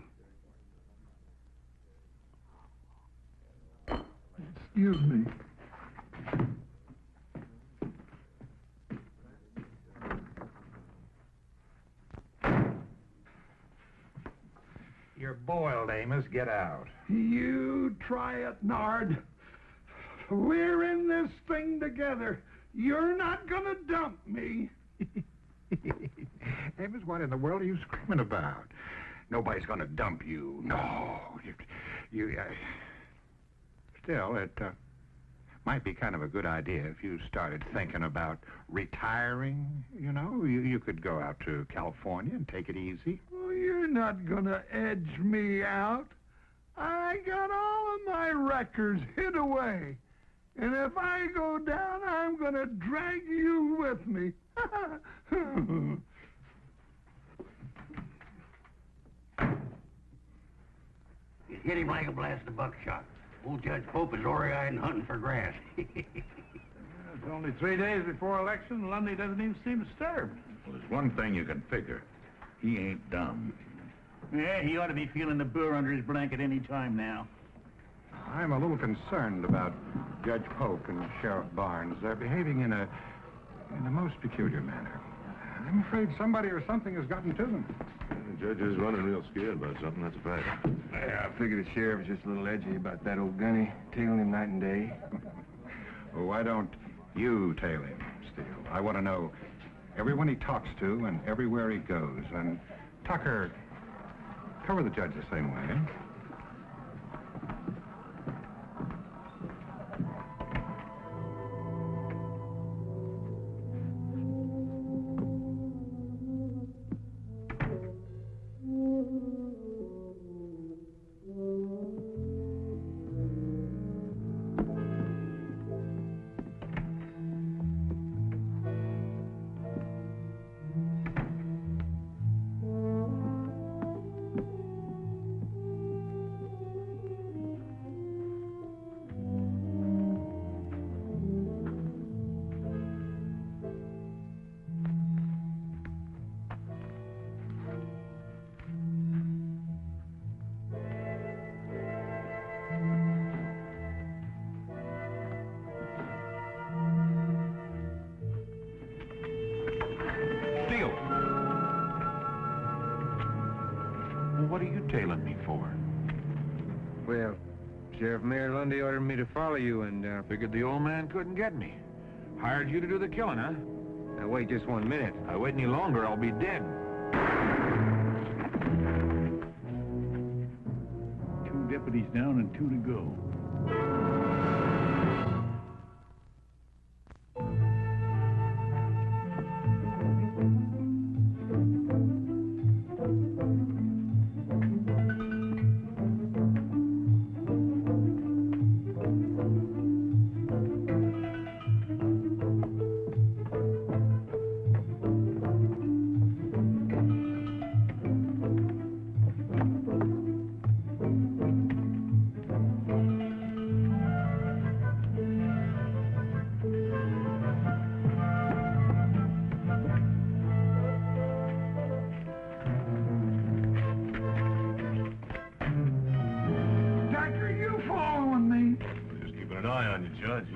Excuse me. You're boiled, Amos. Get out. You try it, Nard. We're in this thing together. You're not gonna dump me. Amos, what in the world are you screaming about? Nobody's gonna dump you. No. Still, it might be kind of a good idea if you started thinking about retiring, you know. You could go out to California and take it easy. Oh, you're not gonna edge me out. I got all of my records hid away. And if I go down, I'm gonna drag you with me. You hit him like a blast of buckshot. Old Judge Pope is ore-eyed and hunting for grass. It's only 3 days before election. Lundy doesn't even seem disturbed. Well, there's one thing you can figure. He ain't dumb. Yeah, he ought to be feeling the burr under his blanket any time now. I'm a little concerned about Judge Pope and Sheriff Barnes. They're behaving in a most peculiar manner. I'm afraid somebody or something has gotten to them. The judge is running real scared about something, that's a fact. Yeah, I figured the sheriff was just a little edgy about that old gunny, tailing him night and day. Well, why don't you tail him, Steele? I want to know everyone he talks to and everywhere he goes. And Tucker, cover the judge the same way. What are you tailing me for? Well, Sheriff Mayor Lundy ordered me to follow you and, Figured the old man couldn't get me. Hired you to do the killing, huh? Now wait just 1 minute. If I wait any longer, I'll be dead. 2 deputies down and 2 to go.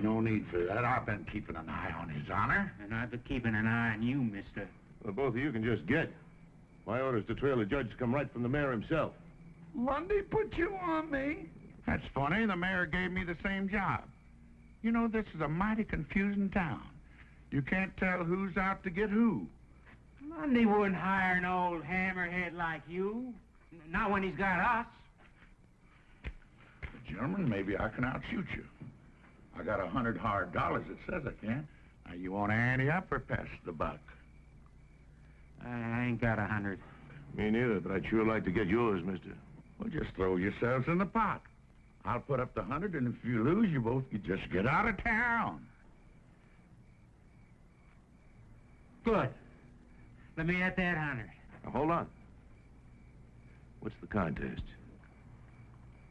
No need for that. I've been keeping an eye on his honor. And I've been keeping an eye on you, mister. Well, both of you can just get. My orders to trail the judge come right from the mayor himself. Lundy put you on me. That's funny. The mayor gave me the same job. You know, this is a mighty confusing town. You can't tell who's out to get who. Lundy wouldn't hire an old hammerhead like you. Not when he's got us. Gentlemen, maybe I can outshoot you. I got $100 hard dollars that says I can. Now, you want to ante up or pass the buck? I ain't got 100. Me neither, but I'd sure like to get yours, mister. Well, just throw yourselves in the pot. I'll put up the 100, and if you lose, you just get out of town. Good. Let me at that 100. Now, hold on. What's the contest?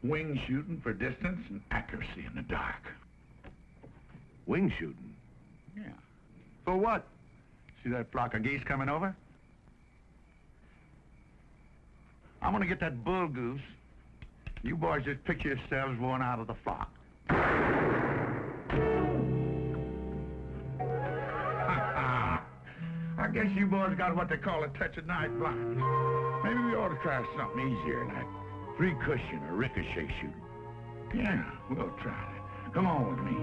Wing shooting for distance and accuracy in the dark. Wing shooting? Yeah. For what? See that flock of geese coming over? I'm gonna get that bull goose. You boys just picture yourselves one out of the flock. I guess you boys got what they call a touch of night blindness. Maybe we ought to try something easier, like three cushion or ricochet shooting. Yeah, we'll try that. Come on with me.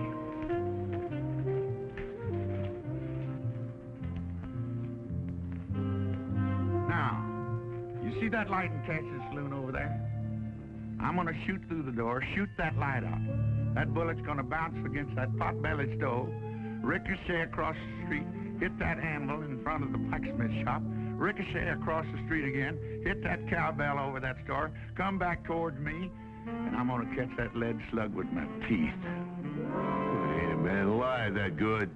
Now, you see that light in Cass's saloon over there? I'm gonna shoot through the door, shoot that light out. That bullet's gonna bounce against that pot-bellied stove, ricochet across the street, hit that anvil in front of the blacksmith shop, ricochet across the street again, hit that cowbell over that store, come back towards me, and I'm gonna catch that lead slug with my teeth. Ain't a man alive that good.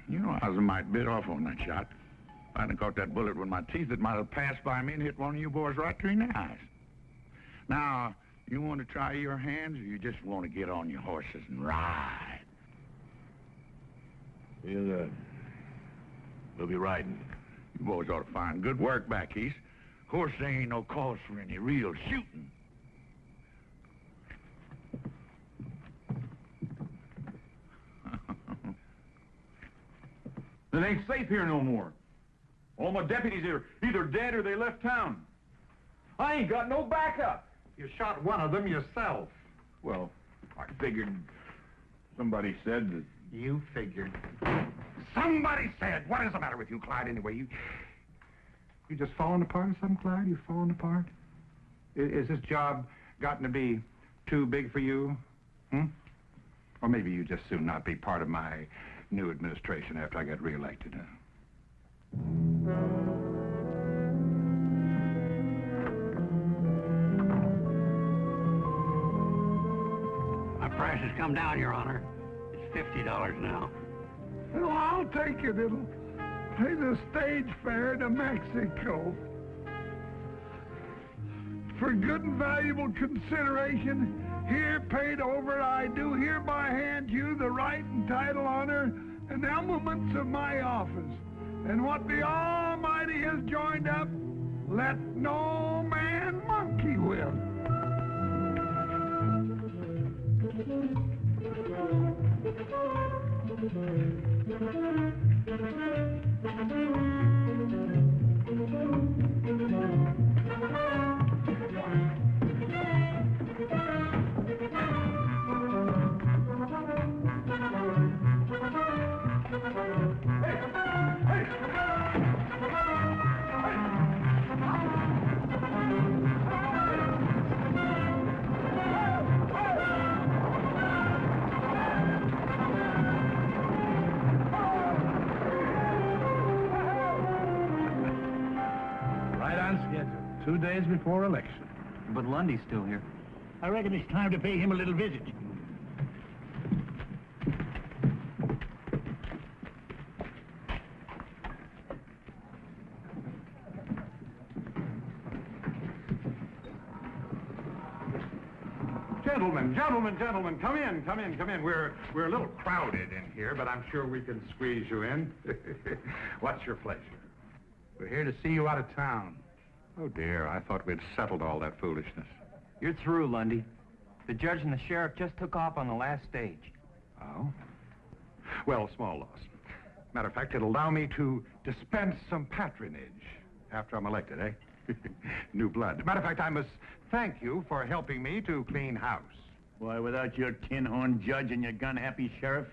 You know, I was a mite bit off on that shot. If I hadn't caught that bullet with my teeth, it might have passed by me and hit one of you boys right between the eyes. Now, you want to try your hands, or you just want to get on your horses and ride? We'll be riding. You boys ought to find good work back east. Of course, there ain't no cause for any real shooting. It ain't safe here no more. All my deputies are either dead or they left town. I ain't got no backup. You shot one of them yourself. Well, I figured somebody said that... You figured. Somebody said. What is the matter with you, Clyde, anyway? You just falling apart or something, Clyde? You falling apart? Is this job gotten to be too big for you? Or maybe you just soon not be part of my new administration after I get reelected, huh? My price has come down, Your Honor. It's $50 now. Well, I'll take it. It'll pay the stage fare to Mexico. For good and valuable consideration, here paid over, I do hereby hand you the right and title, honor, and elements of my office. And what the Almighty has joined up, let no man monkey with. Right on schedule. 2 days before election. But Lundy's still here. I reckon it's time to pay him a little visit. Gentlemen, come in. We're a little crowded in here, but I'm sure we can squeeze you in. What's your pleasure? We're here to see you out of town. Oh, dear, I thought we'd settled all that foolishness. You're through, Lundy. The judge and the sheriff just took off on the last stage. Oh? Well, small loss. Matter of fact, it'll allow me to dispense some patronage after I'm elected, eh? New blood. Matter of fact, I must thank you for helping me to clean house. Why, without your tin-horn judge and your gun-happy sheriff,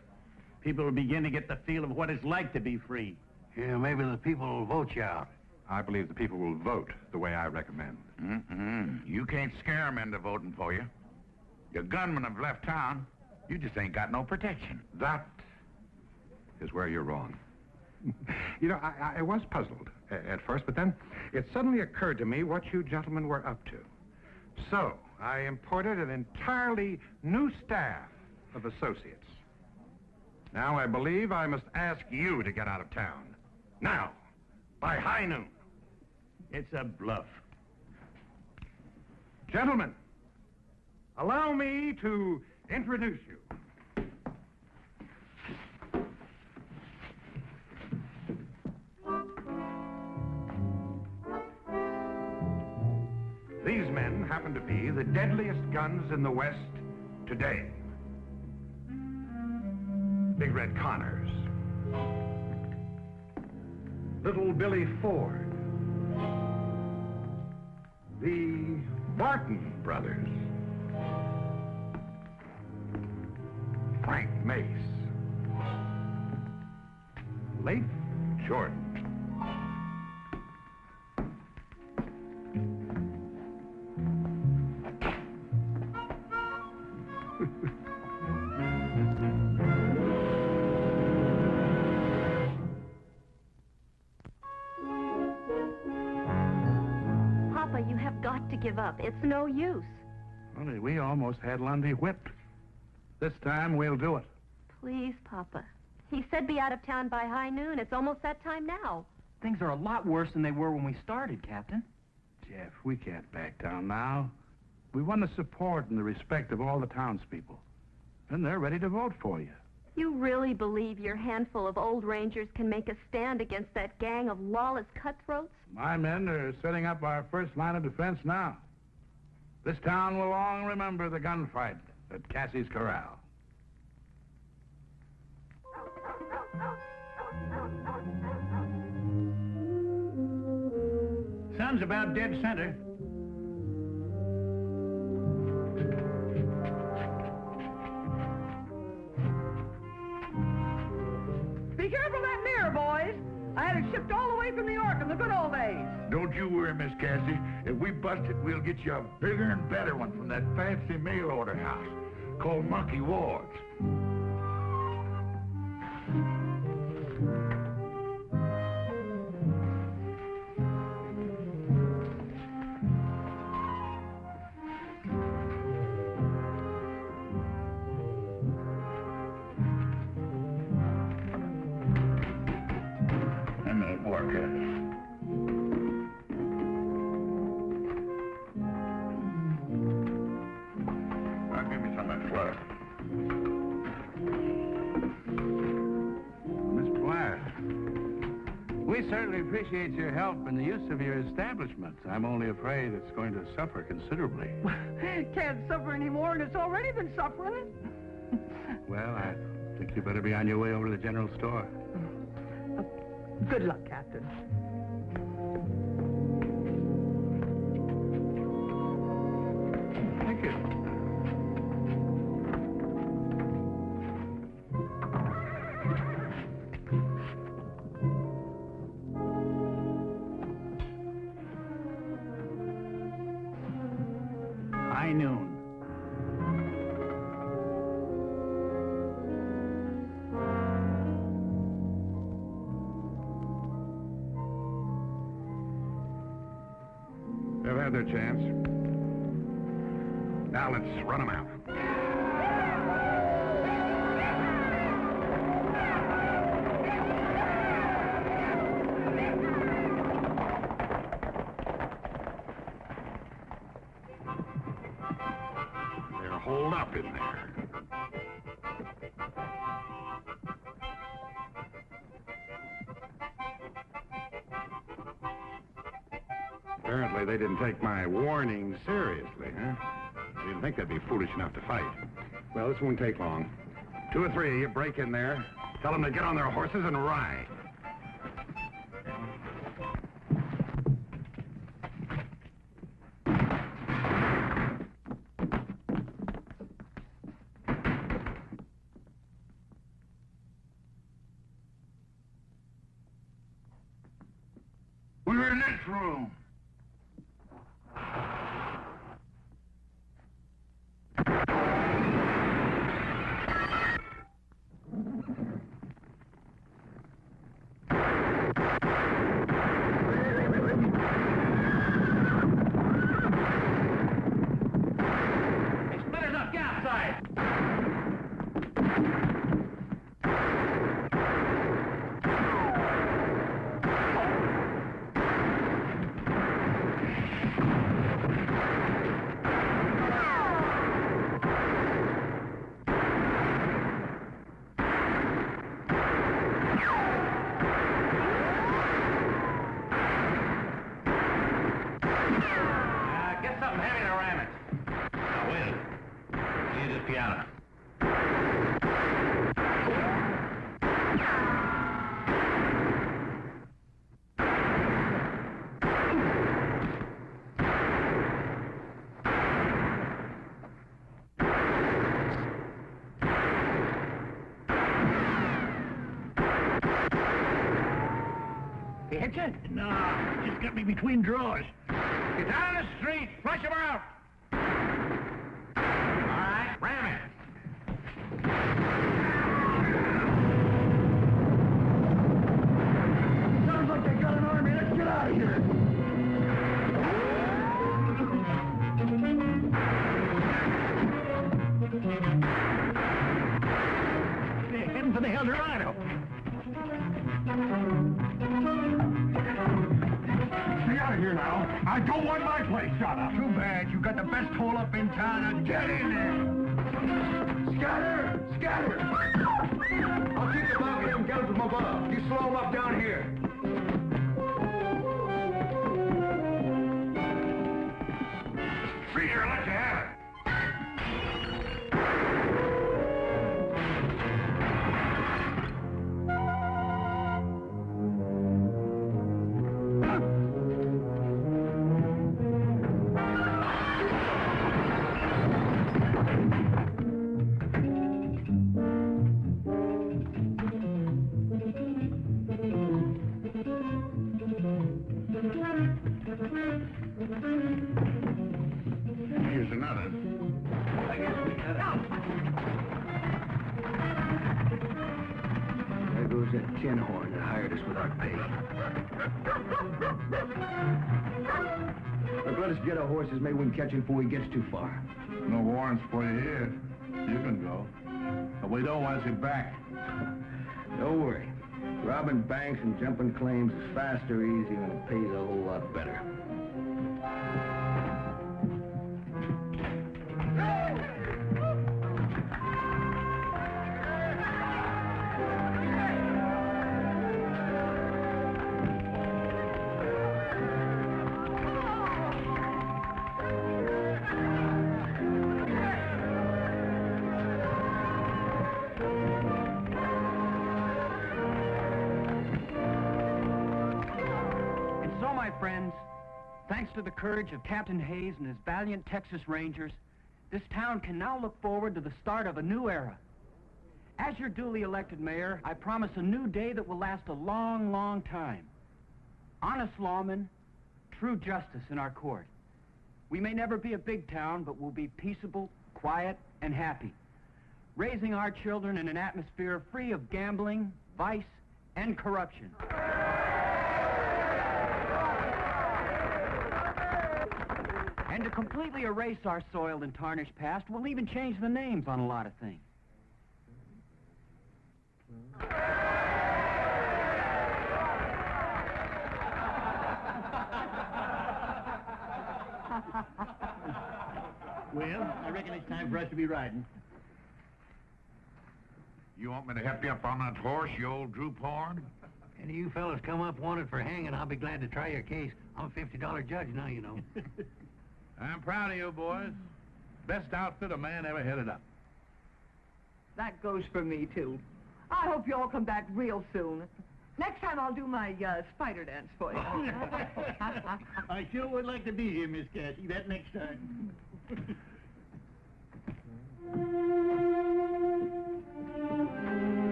people will begin to get the feel of what it's like to be free. Yeah, maybe the people will vote you out. I believe the people will vote the way I recommend. You can't scare them into voting for you. Your gunmen have left town. You just ain't got no protection. That is where you're wrong. You know, I was puzzled at first, but then it suddenly occurred to me what you gentlemen were up to. So, I imported an entirely new staff of associates. Now I believe I must ask you to get out of town. Now, by high noon. It's a bluff. Gentlemen, allow me to introduce you. These men happen to be the deadliest guns in the West today. Big Red Connors, Little Billy Ford, the Barton brothers, Frank Mace, Leif Jordan. Papa, you have got to give up. It's no use. Only we almost had Lundy whipped. This time we'll do it. Please, Papa. He said be out of town by high noon. It's almost that time now. Things are a lot worse than they were when we started, Captain. Jeff, we can't back down now. We won the support and the respect of all the townspeople. And they're ready to vote for you. You really believe your handful of old rangers can make a stand against that gang of lawless cutthroats? My men are setting up our first line of defense now. This town will long remember the gunfight at Cassie's Corral. Sun's about dead center. Be careful of that mirror, boys. I had it shipped all the way from New York in the good old days. Don't you worry, Miss Cassie. If we bust it, we'll get you a bigger and better one from that fancy mail order house called Monkey Ward's. And that worker. Now give me some of that flour. Miss Blair, we certainly appreciate your help in the use of your establishment. I'm only afraid it's going to suffer considerably. Can't suffer anymore, and it's already been suffering. Well, I think you better be on your way over to the general store. Good luck, Captain. Thank you. High noon. They've had their chance. Now let's run them out. They're holed up in there. Apparently they didn't take my warning seriously, huh? I didn't think they'd be foolish enough to fight. Well, this won't take long. 2 or 3 of you break in there, tell them to get on their horses and ride. We're in this room. manana. Hit you? No, just got me between drawers. Get down the street. Flush him out. All right, ram it. Sounds like they got an army. Let's get out of here. They're heading for the Eldorado. Stay out of here now. I don't want my place shot up. Too bad. You got the best hole up in town. Now get in there. Scatter! Scatter! I'll keep the bucket and get him from above. You slow him up down here. Freezer, let you have it. Here's another. I guess we got out. There goes that tin horn that hired us without pay. Look, let us get our horses. Maybe we can catch him before he gets too far. No warrants for you here. You can go. But we don't want you back. Don't worry. Robbing banks and jumping claims is faster, easier, and pays a whole lot better. Friends, thanks to the courage of Captain Hayes and his valiant Texas Rangers, this town can now look forward to the start of a new era. As your duly elected mayor, I promise a new day that will last a long, long time. Honest lawmen, true justice in our court. We may never be a big town, but we'll be peaceable, quiet, and happy, raising our children in an atmosphere free of gambling, vice, and corruption. And to completely erase our soiled and tarnished past, we'll even change the names on a lot of things. Well, I reckon it's time for us to be riding. You want me to help you up on that horse, you old droop horn? Any of you fellas come up wanted for hanging, I'll be glad to try your case. I'm a $50 judge now, you know. I'm proud of you, boys. Best outfit a man ever headed up. That goes for me, too. I hope you all come back real soon. Next time I'll do my spider dance for you. I sure would like to be here, Miss Cassie, that next time.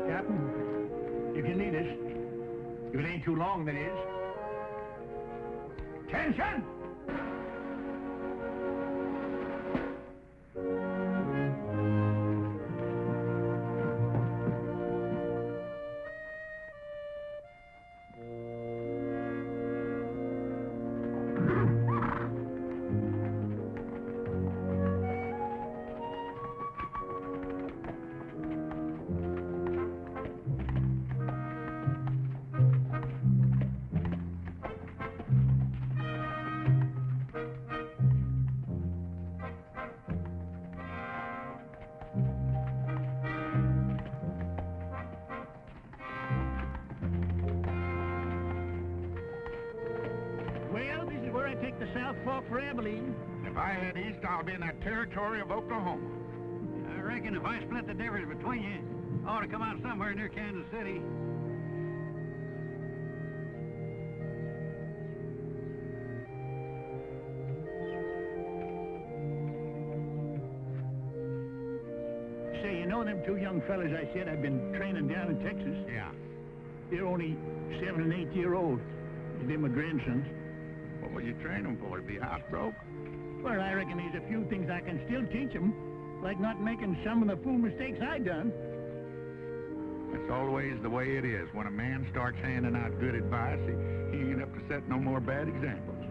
Captain, if you need us, if it ain't too long, that is. Attention! Take the South Fork for Abilene. If I head east, I'll be in that territory of Oklahoma. I reckon if I split the difference between you, I ought to come out somewhere near Kansas City. Say, you know them two young fellas I said I've been training down in Texas? Yeah. They're only 7 and 8 year old. They're my grandsons. What will you train them for? To be housebroke? Well, I reckon there's a few things I can still teach them, like not making some of the fool mistakes I done. That's always the way it is. When a man starts handing out good advice, he ain't up to set no more bad examples.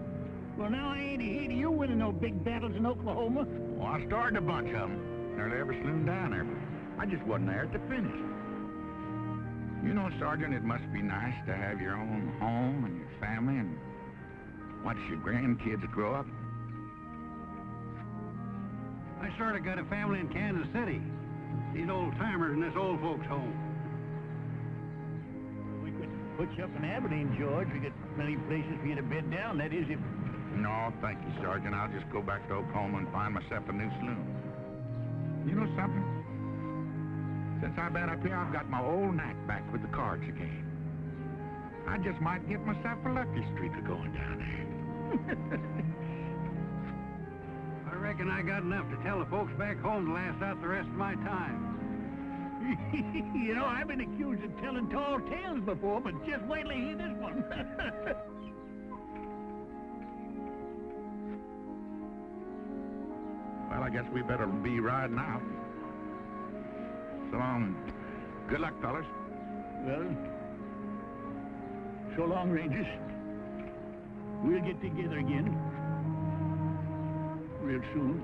Well, now I ain't ahead of you winning no big battles in Oklahoma. Well, I started a bunch of them. Nearly every saloon down there, but I just wasn't there at the finish. You know, Sergeant, it must be nice to have your own home and your family and watch your grandkids grow up. I sort of got a family in Kansas City. These old-timers in this old folks' home. We could put you up in Aberdeen, George. We got plenty of places for you to bed down. That is if... No, thank you, Sergeant. I'll just go back to Oklahoma and find myself a new saloon. You know something? Since I've been up here, I've got my old knack back with the cards again. I just might get myself a lucky streak of going down there. I reckon I got enough to tell the folks back home to last out the rest of my time. You know, I've been accused of telling tall tales before, but just wait till you hear this one. Well, I guess we better be riding out. So long. Good luck, fellas. Well, so long, Rangers. We'll get together again real soon.